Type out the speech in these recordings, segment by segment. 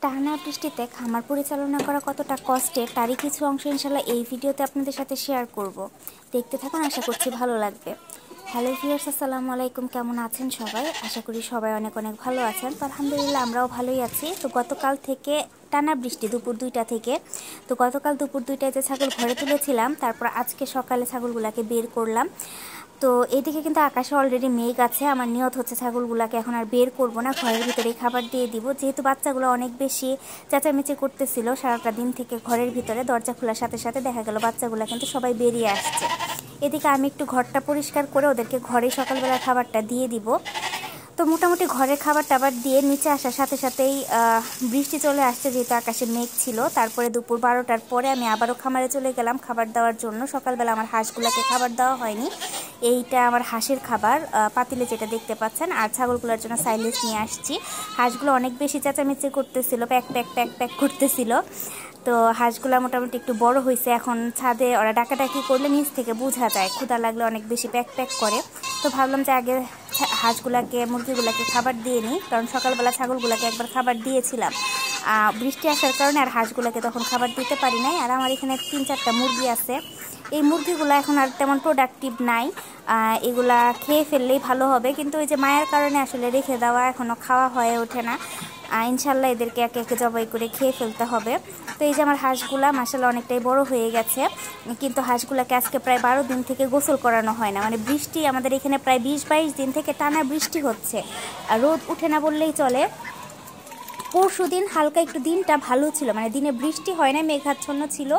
টানা বৃষ্টিতে খামার পরিচালনা করা কতটা কষ্টের তারই কিছু অংশ ইনশাল্লাহ এই ভিডিওতে আপনাদের সাথে শেয়ার করব। দেখতে থাকুন, আশা করছি ভালো লাগবে। হ্যালো ভিউয়ার্স, আসসালামু আলাইকুম। কেমন আছেন সবাই? আশা করি সবাই অনেক অনেক ভালো আছেন। তো আলহামদুলিল্লাহ আমরাও ভালোই আছি। তো গতকাল থেকে টানা বৃষ্টি দুপুর 2টা থেকে। তো গতকাল দুপুর 2টায় যে ছাগল ঘরে তুলেছিলাম, তারপর আজকে সকালে ছাগলগুলোকে বের করলাম। তো এইদিকে কিন্তু আকাশে অলরেডি মেঘ আছে। আমার নিয়ত হচ্ছে ছাগলগুলোকে এখন আর বের করব না, ঘরের ভিতরেই খাবার দিয়ে দিব। যেহেতু বাচ্চাগুলো অনেক বেশি চেঁচামেচি করতেছিল সারাটা দিন থেকে ঘরের ভিতরে, দরজা খোলার সাথে সাথে দেখা গেল বাচ্চাগুলো কিন্তু সবাই বেরিয়ে আসছে। এদিকে আমি একটু ঘরটা পরিষ্কার করে ওদেরকে ঘরে সকালবেলা খাবারটা দিয়ে দিব। তো মোটামুটি ঘরে খাবার টাবার দিয়ে নিচে আসার সাথে সাথেই বৃষ্টি চলে আসছে, যেহেতু আকাশে মেঘ ছিল। তারপরে দুপুর 12টার পরে আমি আবারও খামারে চলে গেলাম খাবার দেওয়ার জন্য। সকালবেলা আমার হাঁসগুলোকে খাবার দেওয়া হয়নি। এইটা আমার হাঁসের খাবার, পাতিলে যেটা দেখতে পাচ্ছেন। আর ছাগলগুলোর জন্য সাইলেজ নিয়ে আসছি। হাঁসগুলো অনেক বেশি চেঁচামেচি করতেছিল, প্যাক প্যাক প্যাক প্যাক করতেছিল। তো হাঁসগুলো মোটামুটি একটু বড় হয়েছে। এখন ছাদে ওরা ডাকাডাকি করলে নিচ থেকে বোঝা যায়, ক্ষুধা লাগলে অনেক বেশি প্যাক প্যাক করে। তো ভাবলাম যে আগে হাঁসগুলাকে মুরগিগুলোকে খাবার দিয়ে নিই, কারণ সকালবেলা ছাগলগুলোকে একবার খাবার দিয়েছিলাম। বৃষ্টি আসার কারণে আর হাঁসগুলোকে তখন খাবার দিতে পারি নাই। আর আমার এখানে 3-4টা মুরগি আছে। এই মুরগিগুলো এখন আর তেমন প্রোডাক্টিভ নাই, এগুলা খেয়ে ফেললেই ভালো হবে। কিন্তু ওই যে মায়ের কারণে আসলে রেখে দেওয়া, এখনও খাওয়া হয়ে ওঠে না। ইনশাল্লাহ এদেরকে একে একে জবাই করে খেয়ে ফেলতে হবে। তো এই যে আমার হাঁসগুলা মাশাআল্লাহ অনেকটাই বড় হয়ে গেছে। কিন্তু হাঁসগুলাকে আজকে প্রায় 12 দিন থেকে গোসল করানো হয় না। মানে বৃষ্টি আমাদের এখানে প্রায় 20-22 দিন থেকে টানা বৃষ্টি হচ্ছে, রোদ উঠে না বললেই চলে। পরশুদিন হালকা একটু দিনটা ভালো ছিল, মানে দিনে বৃষ্টি হয় না, মেঘাচ্ছন্ন ছিল।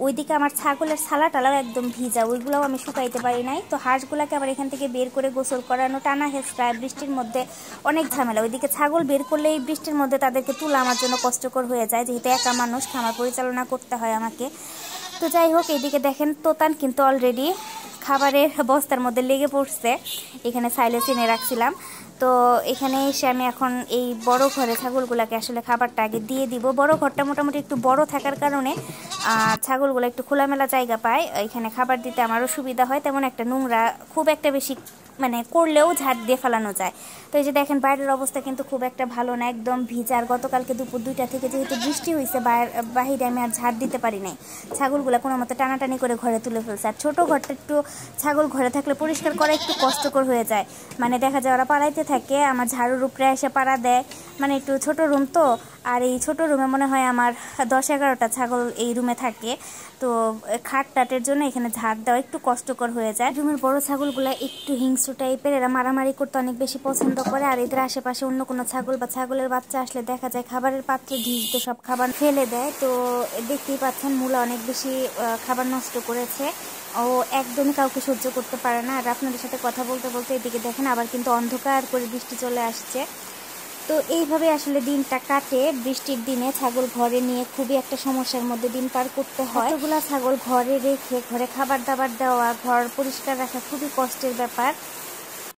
ওইদিকে আমার ছাগলের ছালা টালাও একদম ভিজা, ওইগুলোও আমি শুকাইতে পারি নাই। তো হাঁসগুলাকে আবার এখান থেকে বের করে গোসল করানো, টানা হেঁচড়া, বৃষ্টির মধ্যে অনেক ঝামেলা। ওইদিকে ছাগল বের করলে এই বৃষ্টির মধ্যে তাদেরকে তোলা আমার জন্য কষ্টকর হয়ে যায়, যেহেতু একা মানুষ, খামার পরিচালনা করতে হয় আমাকে। তো যাই হোক, এইদিকে দেখেন তোতান কিন্তু অলরেডি খাবারের বস্তার মধ্যে লেগে পড়ছে। এখানে সাইলেজ এনে রাখছিলাম। তো এখানে এসে আমি এখন এই বড় ঘরে ছাগলগুলোকে আসলে খাবারটা আগে দিয়ে দিব। বড় ঘরটা মোটামুটি একটু বড় থাকার কারণে ছাগলগুলো একটু খোলামেলা জায়গা পায়, এখানে খাবার দিতে আমারও সুবিধা হয়। তেমন একটা নোংরা খুব একটা বেশি মানে করলেও ঝাড় দিয়ে ফেলানো যায়। তো এই যে দেখেন বাইরের অবস্থা কিন্তু খুব একটা ভালো না, একদম ভিজা। আর গতকালকে দুপুর 2টা থেকে যেহেতু বৃষ্টি হয়েছে, বাহিরে আমি আর ঝাড় দিতে পারি নাই। ছাগলগুলো কোনো মতো টানাটানি করে ঘরে তুলে ফেলছে। আর ছোটো ঘরটা একটু ছাগল ঘরে থাকলে পরিষ্কার করা একটু কষ্টকর হয়ে যায়। মানে দেখা যায় ওরা পাড়াইতে থাকে, আমার ঝাড়ুর উপরে এসে পাড়া দেয়। মানে একটু ছোট রুম তো, আর এই ছোট রুমে মনে হয় আমার 10-11টা ছাগল এই রুমে থাকে। তো খাট টাটের জন্য এখানে ঝাড় দেওয়া একটু কষ্টকর হয়ে যায়। রুমের বড় ছাগলগুলো একটু হিংস্র টাইপের, এরা মারামারি করতে অনেক বেশি পছন্দ করে। আর এদের আশেপাশে অন্য কোনো ছাগল বা ছাগলের বাচ্চা আসলে দেখা যায় খাবারের পাত্রে ঢিস দিয়ে সব খাবার ফেলে দেয়। তো দেখতেই পাচ্ছেন মূলা অনেক বেশি খাবার নষ্ট করেছে। ও একদমই কাউকে সহ্য করতে পারে না। আর আপনাদের সাথে কথা বলতে বলতে এদিকে দেখেন আবার কিন্তু অন্ধকার করে বৃষ্টি চলে আসছে। তো এইভাবে আসলে দিনটা কাটে। বৃষ্টির দিনে ছাগল ঘরে নিয়ে খুবই একটা সমস্যার মধ্যে দিন পার করতে হয়। এতগুলা ছাগল ঘরে রেখে ঘরে খাবার দাবার দেওয়া, ঘর পরিষ্কার রাখা খুবই কষ্টের ব্যাপার।